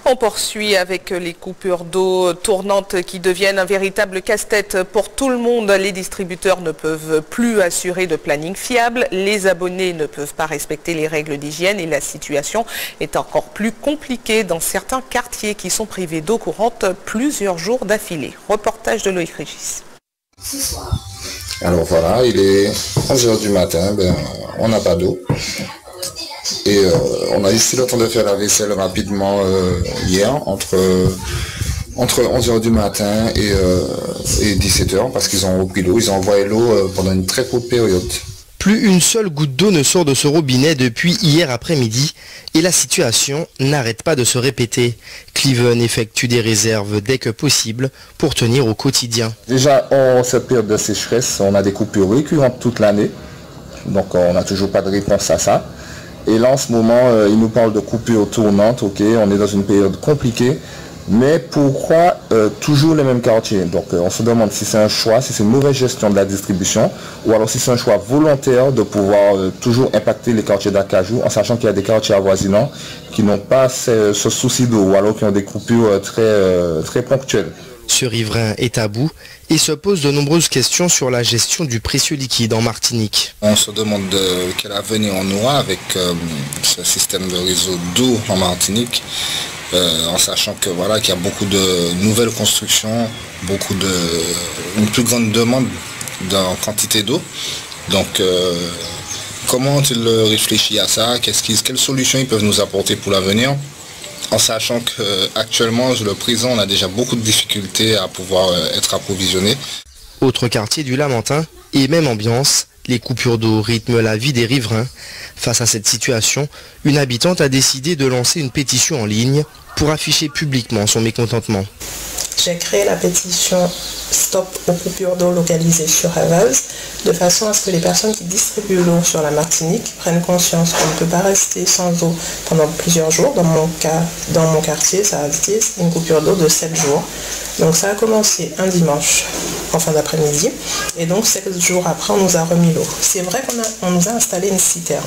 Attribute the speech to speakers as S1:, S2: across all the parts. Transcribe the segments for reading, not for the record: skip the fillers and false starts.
S1: On poursuit avec les coupures d'eau tournantes qui deviennent un véritable casse-tête pour tout le monde. Les distributeurs ne peuvent plus assurer de planning fiable. Les abonnés ne peuvent pas respecter les règles d'hygiène et la situation est encore plus compliquée dans certains quartiers qui sont privés d'eau courante plusieurs jours d'affilée. Reportage de Loïc Régis.
S2: Alors voilà, il est 11 h du matin, on n'a pas d'eau. Et on a juste eu le temps de faire la vaisselle rapidement hier, entre 11 h du matin et 17 h, parce qu'ils ont repris l'eau. Ils ont envoyé l'eau pendant une très courte période.
S3: Plus une seule goutte d'eau ne sort de ce robinet depuis hier après-midi et la situation n'arrête pas de se répéter. Cleven effectue des réserves dès que possible pour tenir au quotidien.
S2: Déjà, en cette période de sécheresse, on a des coupures récurrentes toute l'année. Donc on n'a toujours pas de réponse à ça. Et là, en ce moment, il nous parle de coupures tournantes. Ok, on est dans une période compliquée. Mais pourquoi toujours les mêmes quartiers? Donc on se demande si c'est un choix, si c'est une mauvaise gestion de la distribution, ou alors si c'est un choix volontaire de pouvoir toujours impacter les quartiers d'Acajou, en sachant qu'il y a des quartiers avoisinants qui n'ont pas ce souci d'eau, ou alors qui ont des coupures très ponctuelles.
S3: Ce riverain est à bout et se pose de nombreuses questions sur la gestion du précieux liquide en Martinique.
S2: On se demande quel avenir on aura avec ce système de réseau d'eau en Martinique. En sachant que voilà qu'il y a beaucoup de nouvelles constructions, une plus grande demande en quantité d'eau. Donc comment ont-ils réfléchi à ça? Quelles solutions ils peuvent nous apporter pour l'avenir? En sachant qu'actuellement, le présent, on a déjà beaucoup de difficultés à pouvoir être approvisionné.
S3: Autre quartier du Lamentin et même ambiance. Les coupures d'eau rythment la vie des riverains. Face à cette situation, une habitante a décidé de lancer une pétition en ligne pour afficher publiquement son mécontentement.
S4: J'ai créé la pétition Stop aux coupures d'eau localisées sur Havels, de façon à ce que les personnes qui distribuent l'eau sur la Martinique prennent conscience qu'on ne peut pas rester sans eau pendant plusieurs jours. Dans mon cas, dans mon quartier, ça a été une coupure d'eau de 7 jours. Donc ça a commencé un dimanche en fin d'après-midi et donc 7 jours après on nous a remis l'eau. C'est vrai qu'on nous a installé une citerne.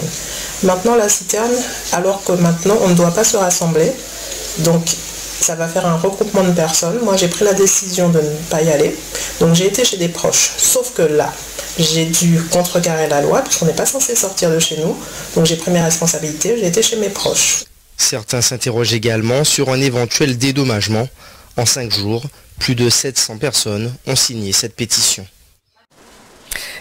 S4: Maintenant la citerne, alors que maintenant on ne doit pas se rassembler, donc ça va faire un regroupement de personnes. Moi, j'ai pris la décision de ne pas y aller. Donc, j'ai été chez des proches. Sauf que là, j'ai dû contrecarrer la loi puisqu'on n'est pas censé sortir de chez nous. Donc, j'ai pris mes responsabilités. J'ai été chez mes proches.
S3: Certains s'interrogent également sur un éventuel dédommagement. En 5 jours, plus de 700 personnes ont signé cette pétition.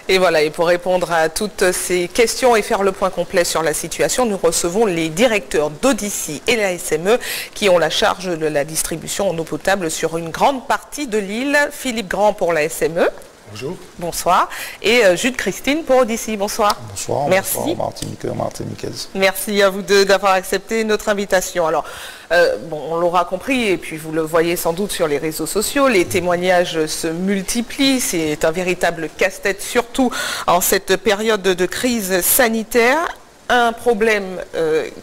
S1: Et voilà, et pour répondre à toutes ces questions et faire le point complet sur la situation, nous recevons les directeurs d'Odyssey et la SME qui ont la charge de la distribution en eau potable sur une grande partie de l'île. Philippe Grand pour la SME.
S5: Bonjour.
S1: Bonsoir. Et Jude Christine pour Odyssey. Bonsoir.
S5: Bonsoir.
S1: Merci.
S5: Bonsoir, Martiniquais, Martiniquaises.
S1: Merci à vous deux d'avoir accepté notre invitation. Alors, on l'aura compris, et puis vous le voyez sans doute sur les réseaux sociaux, les témoignages se multiplient. C'est un véritable casse-tête, surtout en cette période de crise sanitaire. Un problème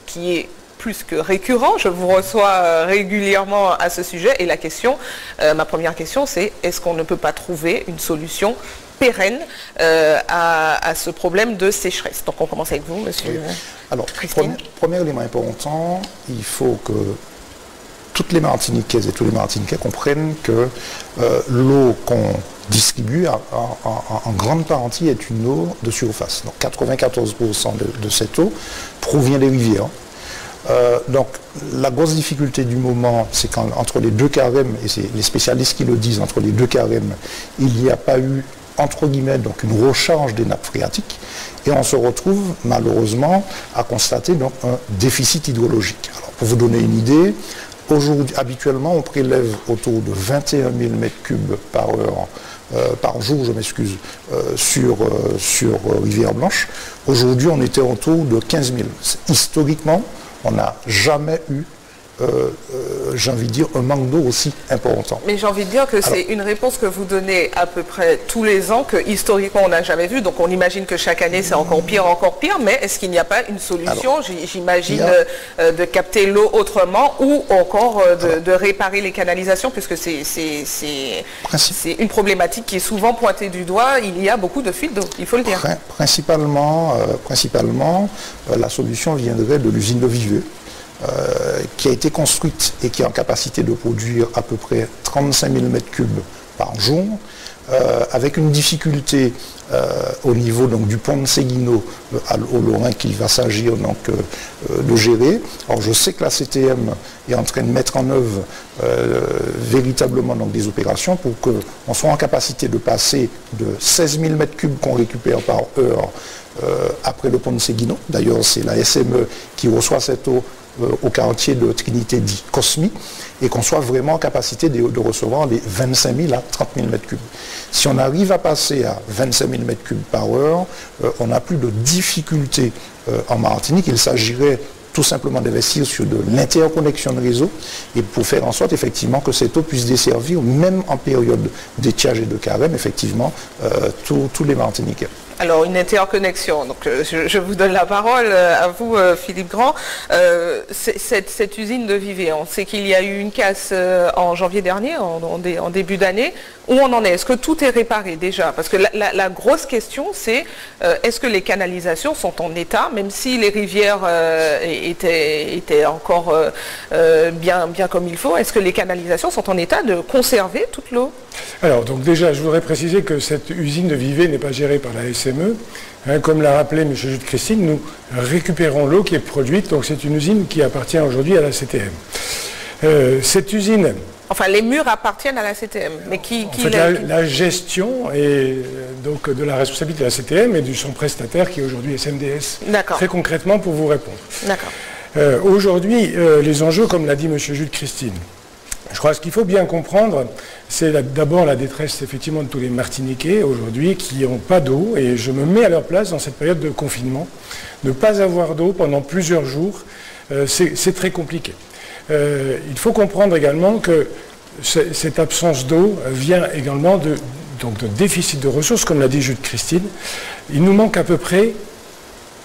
S1: qui est plus que récurrent. Je vous reçois régulièrement à ce sujet. Et la question, ma première question, c'est est-ce qu'on ne peut pas trouver une solution pérenne à ce problème de sécheresse? Donc on commence avec vous, monsieur.
S5: Oui. Alors,
S1: Christine.
S5: premier élément important, il faut que toutes les Martiniquaises et tous les Martiniquais comprennent que l'eau qu'on distribue en grande partie est une eau de surface. Donc 94% de cette eau provient des rivières. Donc la grosse difficulté du moment, c'est qu'entre les deux carèmes, et c'est les spécialistes qui le disent, entre les deux carèmes, il n'y a pas eu, entre guillemets, donc une recharge des nappes phréatiques, et on se retrouve malheureusement à constater donc un déficit hydrologique. Alors pour vous donner une idée, aujourd'hui, habituellement, on prélève autour de 21 000 m3 par jour, je m'excuse, sur Rivière Blanche. Aujourd'hui, on était autour de 15 000. Historiquement, on n'a jamais eu, j'ai envie de dire, un manque d'eau aussi important.
S1: Mais j'ai envie de dire que c'est une réponse que vous donnez à peu près tous les ans, que historiquement on n'a jamais vu, donc on imagine que chaque année c'est encore pire, mais est-ce qu'il n'y a pas une solution, j'imagine, de capter l'eau autrement ou encore de réparer les canalisations, puisque c'est une problématique qui est souvent pointée du doigt, il y a beaucoup de fuites d'eau, il faut le dire.
S5: Principalement, la solution viendrait de l'usine de Viveux. qui a été construite et qui est en capacité de produire à peu près 35 000 m3 par jour, avec une difficulté au niveau donc, du pont de Séguineau au Lorrain qu'il va s'agir de gérer. Alors je sais que la CTM est en train de mettre en œuvre véritablement donc, des opérations pour qu'on soit en capacité de passer de 16 000 m3 qu'on récupère par heure après le pont de Séguineau. D'ailleurs c'est la SME qui reçoit cette eau au quartier de Trinité dit Cosmi, et qu'on soit vraiment en capacité de recevoir les 25 000 à 30 000 m3. Si on arrive à passer à 25 000 m3 par heure, on n'a plus de difficultés en Martinique. Il s'agirait tout simplement d'investir sur de l'interconnexion de réseau et pour faire en sorte effectivement que cette eau puisse desservir, même en période d'étiage et de carême, effectivement, tous les Martiniquais.
S1: Alors, une interconnexion. Donc, je vous donne la parole à vous, Philippe Grand. Cette usine de Vevey, on sait qu'il y a eu une casse en janvier dernier, en début d'année. Où on en est? Est-ce que tout est réparé déjà? Parce que la grosse question, c'est est-ce que les canalisations sont en état, même si les rivières étaient encore bien comme il faut? Est-ce que les canalisations sont en état de conserver toute l'eau?
S6: Alors, donc déjà, je voudrais préciser que cette usine de Vevey n'est pas gérée par la SME. Comme l'a rappelé M. Jules Christine, nous récupérons l'eau qui est produite, donc c'est une usine qui appartient aujourd'hui à la CTM. Cette usine...
S1: Enfin, les murs appartiennent à la CTM, mais
S6: la gestion est donc de la responsabilité de la CTM et de son prestataire qui est aujourd'hui SMDS.
S1: D'accord.
S6: Très concrètement pour vous répondre.
S1: D'accord.
S6: Aujourd'hui, les enjeux, comme l'a dit M. Jules Christine, je crois que ce qu'il faut bien comprendre, c'est d'abord la détresse effectivement de tous les Martiniquais aujourd'hui qui n'ont pas d'eau, et je me mets à leur place dans cette période de confinement. Ne pas avoir d'eau pendant plusieurs jours, c'est très compliqué. Il faut comprendre également que cette absence d'eau vient également de déficit de ressources, comme l'a dit Jules Christine. Il nous manque à peu près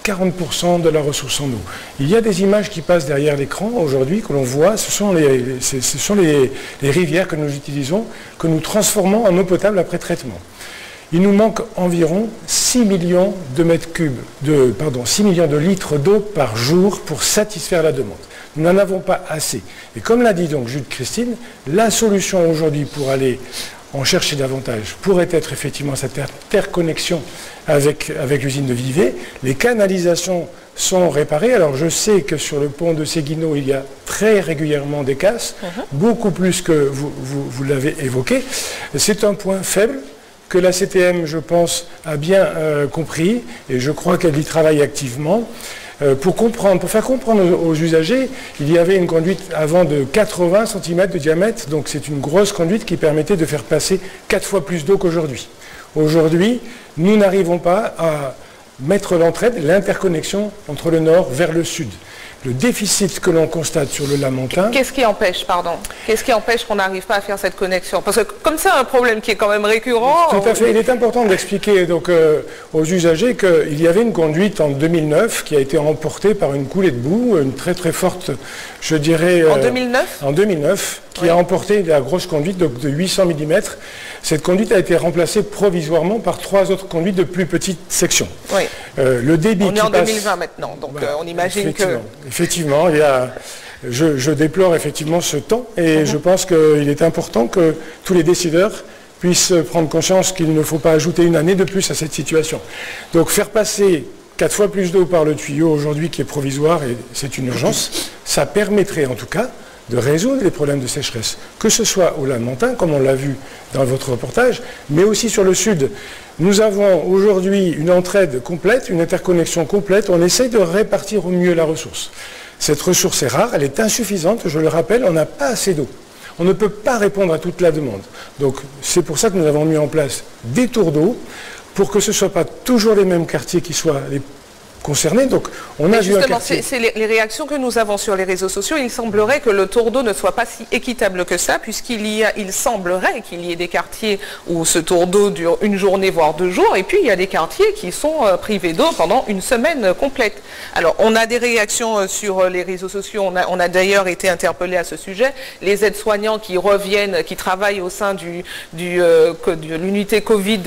S6: 40% de la ressource en eau. Il y a des images qui passent derrière l'écran aujourd'hui que l'on voit, ce sont les rivières que nous utilisons, que nous transformons en eau potable après traitement. Il nous manque environ 6 millions de 6 millions de litres d'eau par jour pour satisfaire la demande. Nous n'en avons pas assez. Et comme l'a dit donc Jules Christine, la solution aujourd'hui pour aller en chercher davantage pourrait être effectivement cette interconnexion avec l'usine de Vevey. Les canalisations sont réparées. Alors je sais que sur le pont de Séguineau, il y a très régulièrement des casses, beaucoup plus que vous l'avez évoqué. C'est un point faible que la CTM, je pense, a bien compris, et je crois qu'elle y travaille activement. Pour faire comprendre aux usagers, il y avait une conduite avant de 80 cm de diamètre, donc c'est une grosse conduite qui permettait de faire passer 4 fois plus d'eau qu'aujourd'hui. Aujourd'hui, nous n'arrivons pas à mettre l'entraide, l'interconnexion entre le nord vers le sud. Le déficit que l'on constate sur le Lamentin...
S1: Qu'est-ce qui empêche qu'on n'arrive pas à faire cette connexion? Parce que comme c'est un problème qui est quand même récurrent...
S6: Tout à fait. Il est important d'expliquer donc, aux usagers qu'il y avait une conduite en 2009 qui a été emportée par une coulée de boue, une très très forte, je dirais...
S1: En 2009
S6: En 2009, qui a emporté la grosse conduite de 800 mm. Cette conduite a été remplacée provisoirement par 3 autres conduites de plus petite section.
S1: Oui.
S6: Le débit
S1: on est en 2020 maintenant, donc on imagine que...
S6: Effectivement, je déplore effectivement ce temps, et je pense qu'il est important que tous les décideurs puissent prendre conscience qu'il ne faut pas ajouter une année de plus à cette situation. Donc faire passer 4 fois plus d'eau par le tuyau aujourd'hui qui est provisoire, et c'est une urgence, ça permettrait en tout cas de résoudre les problèmes de sécheresse, que ce soit au Lamentin, comme on l'a vu dans votre reportage, mais aussi sur le sud. Nous avons aujourd'hui une entraide complète, une interconnexion complète, on essaye de répartir au mieux la ressource. Cette ressource est rare, elle est insuffisante, je le rappelle, on n'a pas assez d'eau. On ne peut pas répondre à toute la demande. Donc c'est pour ça que nous avons mis en place des tours d'eau, pour que ce ne soit pas toujours les mêmes quartiers qui soient les concernés. Donc, on a vu un quartier...
S1: c'est les réactions que nous avons sur les réseaux sociaux. Il semblerait que le tour d'eau ne soit pas si équitable que ça, il semblerait qu'il y ait des quartiers où ce tour d'eau dure une journée, voire 2 jours, et puis il y a des quartiers qui sont privés d'eau pendant une semaine complète. Alors, on a des réactions sur les réseaux sociaux. On a d'ailleurs été interpellés à ce sujet. Les aides-soignants qui reviennent, qui travaillent au sein de l'unité Covid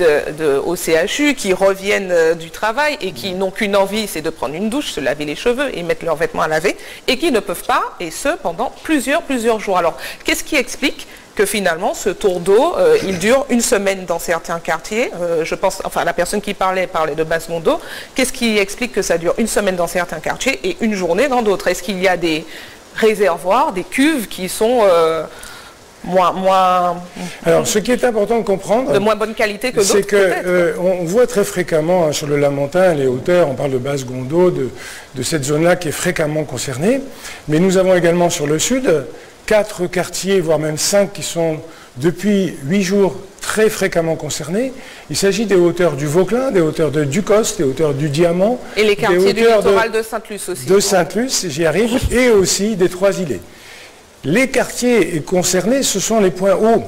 S1: au CHU, qui reviennent du travail et qui n'ont qu'une envie, c'est de prendre une douche, se laver les cheveux et mettre leurs vêtements à laver, et qui ne peuvent pas, et ce, pendant plusieurs jours. Alors, qu'est-ce qui explique que finalement, ce tour d'eau, il dure une semaine dans certains quartiers. Je pense, enfin, la personne qui parlait de Basse-Gondo. Qu'est-ce qui explique que ça dure une semaine dans certains quartiers et une journée dans d'autres? Est-ce qu'il y a des réservoirs, des cuves qui sont moins...
S6: Alors, ce qui est important de comprendre...
S1: de moins bonne qualité que d'autres,
S6: c'est qu'on voit très fréquemment sur le Lamentin, les hauteurs, on parle de Basse-Gondo, de cette zone-là qui est fréquemment concernée. Mais nous avons également sur le sud 4 quartiers, voire même 5, qui sont depuis 8 jours très fréquemment concernés. Il s'agit des hauteurs du Vauclin, des hauteurs de Ducos, des hauteurs du Diamant.
S1: Et les quartiers du littoral de Sainte-Luce aussi.
S6: De Sainte-Luce, j'y arrive, et aussi des Trois-Îlets. Les quartiers concernés, ce sont les points hauts,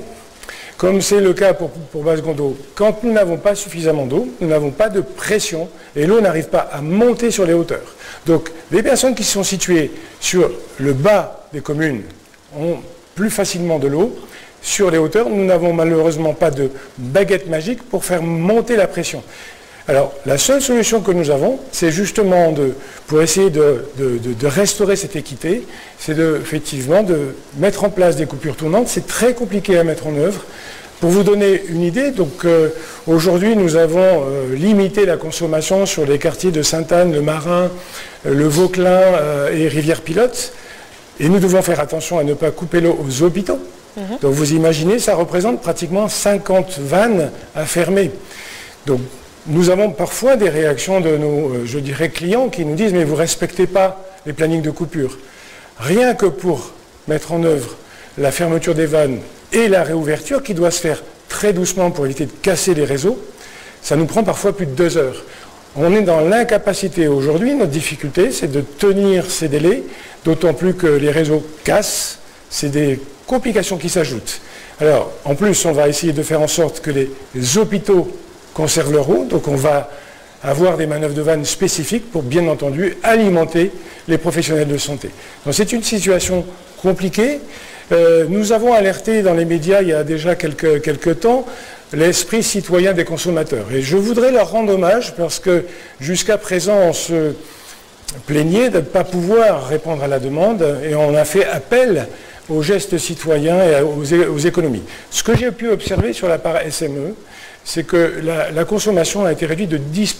S6: comme c'est le cas pour Basse-Gondo. Quand nous n'avons pas suffisamment d'eau, nous n'avons pas de pression, et l'eau n'arrive pas à monter sur les hauteurs. Donc, les personnes qui sont situées sur le bas des communes ont plus facilement de l'eau. Sur les hauteurs, nous n'avons malheureusement pas de baguette magique pour faire monter la pression. Alors, la seule solution que nous avons, c'est justement pour essayer de restaurer cette équité, c'est effectivement de mettre en place des coupures tournantes. C'est très compliqué à mettre en œuvre. Pour vous donner une idée, donc aujourd'hui, nous avons limité la consommation sur les quartiers de Sainte-Anne, le Marin, le Vauclin et Rivière-Pilote. Et nous devons faire attention à ne pas couper l'eau aux hôpitaux. Donc vous imaginez, ça représente pratiquement 50 vannes à fermer. Donc nous avons parfois des réactions de nos, je dirais, clients qui nous disent « mais vous ne respectez pas les plannings de coupure ». Rien que pour mettre en œuvre la fermeture des vannes et la réouverture, qui doit se faire très doucement pour éviter de casser les réseaux, ça nous prend parfois plus de 2 heures. On est dans l'incapacité aujourd'hui. Notre difficulté, c'est de tenir ces délais, d'autant plus que les réseaux cassent. C'est des complications qui s'ajoutent. Alors, en plus, on va essayer de faire en sorte que les hôpitaux conservent leur eau. Donc, on va avoir des manœuvres de vannes spécifiques pour, bien entendu, alimenter les professionnels de santé. Donc, c'est une situation compliquée. Nous avons alerté dans les médias, il y a déjà quelques temps, l'esprit citoyen des consommateurs. Et je voudrais leur rendre hommage parce que jusqu'à présent, on se plaignait de ne pas pouvoir répondre à la demande et on a fait appel aux gestes citoyens et aux économies. Ce que j'ai pu observer sur la part SME, c'est que la consommation a été réduite de 10%.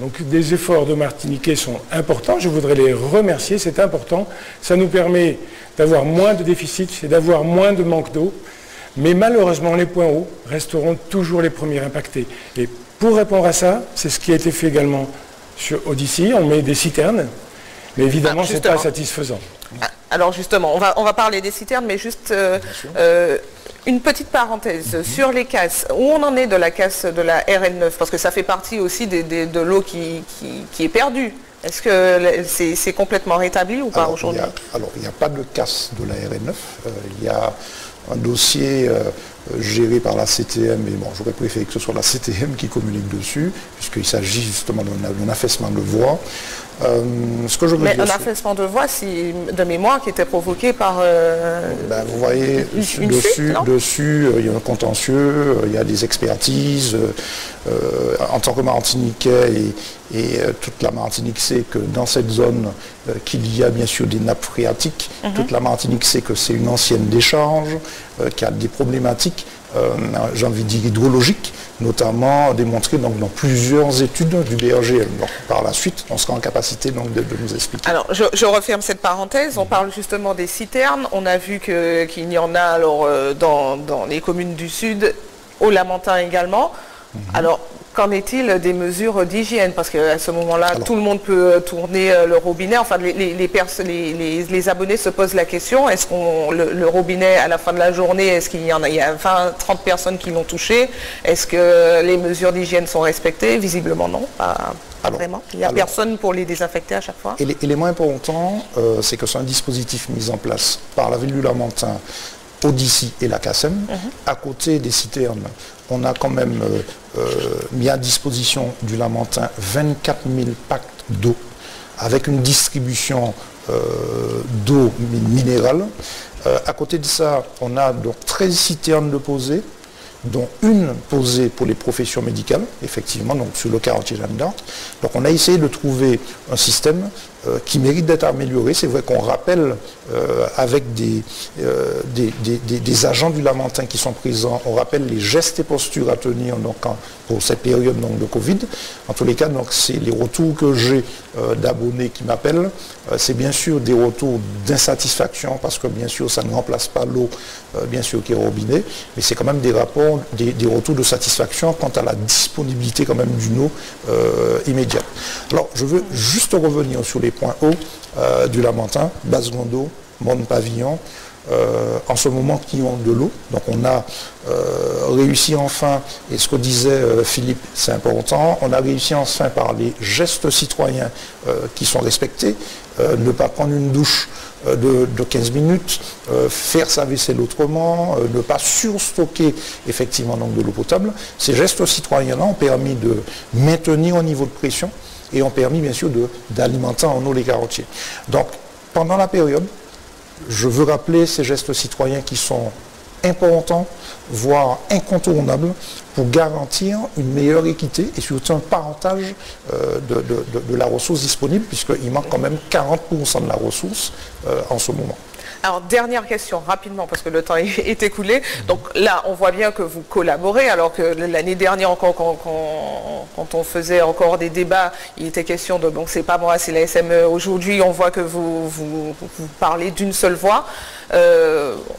S6: Donc des efforts de Martiniquais sont importants. Je voudrais les remercier, c'est important. Ça nous permet d'avoir moins de déficit et d'avoir moins de manque d'eau. Mais malheureusement, les points hauts resteront toujours les premiers impactés. Et pour répondre à ça, c'est ce qui a été fait également sur Odyssey. On met des citernes, mais évidemment, ce n'est pas satisfaisant.
S1: Alors justement, on va parler des citernes, mais juste une petite parenthèse sur les casses. Où on en est de la casse de la RN9? Parce que ça fait partie aussi de l'eau qui est perdue. Est-ce que c'est complètement rétabli ou pas aujourd'hui?
S5: Alors, il n'y a pas de casse de la RN9. Il y a un dossier géré par la CTM, mais bon, j'aurais préféré que ce soit la CTM qui communique dessus, puisqu'il s'agit justement d'un affaissement de voies. Ce que je veux
S1: mais
S5: dire,
S1: un affaissement de voie, de mémoire, qui était provoqué par...
S5: vous voyez, dessus, il y a un contentieux, il y a des expertises. En tant que Martiniquais et toute la Martinique sait que dans cette zone, qu'il y a bien sûr des nappes phréatiques. Toute la Martinique sait que c'est une ancienne décharge, qui a des problématiques, j'ai envie de dire hydrologiques, notamment démontrées donc, dans plusieurs études du BRGM. Donc, par la suite, on sera en capacité donc, de nous expliquer.
S1: Alors, je referme cette parenthèse. On parle justement des citernes. On a vu qu'il y en a alors, dans les communes du Sud, au Lamentin également. Alors, qu'en est-il des mesures d'hygiène? Parce qu'à ce moment-là, tout le monde peut tourner le robinet. Enfin, les abonnés se posent la question, est-ce qu'on le robinet, à la fin de la journée, est-ce qu'il y en a, 20, 30 personnes qui l'ont touché? Est-ce que les mesures d'hygiène sont respectées? Visiblement non, pas vraiment. Il n'y a personne pour les désinfecter à chaque fois.
S5: Et l'élément important, c'est que c'est un dispositif mis en place par la ville du Lamentin, Odyssey et la CACEM. À côté des citernes, on a quand même mis à disposition du Lamentin 24 000 packs d'eau avec une distribution d'eau minérale. À côté de ça, on a donc 13 citernes de posées dont une posée pour les professions médicales, effectivement, donc sur le quartier Jeanne d'Arc. Donc on a essayé de trouver un système qui mérite d'être amélioré. C'est vrai qu'on rappelle avec des agents du Lamentin qui sont présents, on rappelle les gestes et postures à tenir donc, pour cette période donc, de Covid. En tous les cas, donc, c'est les retours que j'ai d'abonnés qui m'appellent. C'est bien sûr des retours d'insatisfaction parce que bien sûr ça ne remplace pas l'eau bien sûr qui est au robinet, mais c'est quand même des rapports, des retours de satisfaction quant à la disponibilité quand même d'une eau immédiate. Alors je veux juste revenir sur les points hauts du Lamentin, Basse-Gondo, Monde-Pavillon, en ce moment qui ont de l'eau. Donc on a réussi enfin, et ce que disait Philippe, c'est important, on a réussi enfin par les gestes citoyens qui sont respectés, ne pas prendre une douche de 15 minutes, faire sa vaisselle autrement, ne pas surstocker effectivement donc, de l'eau potable. Ces gestes citoyens-là ont permis de maintenir un niveau de pression et ont permis bien sûr d'alimenter en eau les carottiers. Donc pendant la période, je veux rappeler ces gestes citoyens qui sont importants, voire incontournables, pour garantir une meilleure équité et surtout un parentage de la ressource disponible, puisqu'il manque quand même 40% de la ressource en ce moment.
S1: Alors, dernière question, rapidement, parce que le temps est écoulé. Donc là, on voit bien que vous collaborez, alors que l'année dernière, encore, quand on faisait encore des débats, il était question de, bon, c'est pas moi, c'est la SME. Aujourd'hui, on voit que vous parlez d'une seule voix.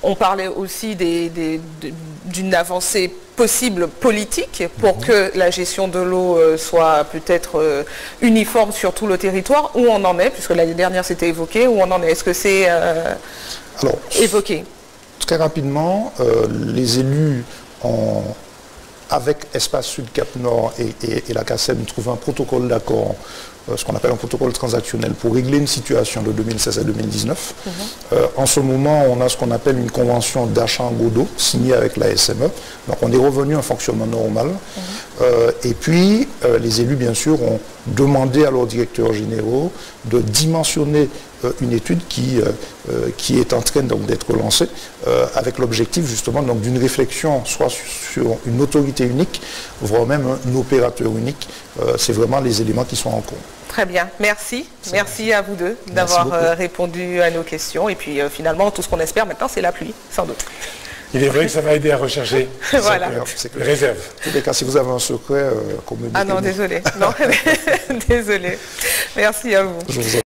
S1: On parlait aussi d'une avancée possible politique pour que la gestion de l'eau soit peut-être uniforme sur tout le territoire. Où on en est, puisque l'année dernière c'était évoqué, où on en est? Est-ce que c'est évoqué?
S5: Très rapidement, les élus ont, avec Espace Sud Cap Nord et la CACEM, trouvé un protocole d'accord, ce qu'on appelle un protocole transactionnel pour régler une situation de 2016 à 2019. En ce moment, on a ce qu'on appelle une convention d'achat en gros d'eau signée avec la SME. Donc on est revenu à un fonctionnement normal. Et puis, les élus, bien sûr, ont demandé à leurs directeurs généraux de dimensionner une étude qui est en train d'être lancée avec l'objectif justement d'une réflexion soit sur une autorité unique, voire même un opérateur unique. C'est vraiment les éléments qui sont en cours.
S1: Très bien, merci. Merci à vous deux d'avoir répondu à nos questions. Et puis finalement, tout ce qu'on espère maintenant, c'est la pluie, sans doute.
S6: Il est vrai que ça va aider à rechercher
S1: voilà.
S6: les réserves.
S5: En tous les cas, si vous avez un secret, qu'on me dise.
S1: Ah non, désolé. Non, désolé. Merci à vous.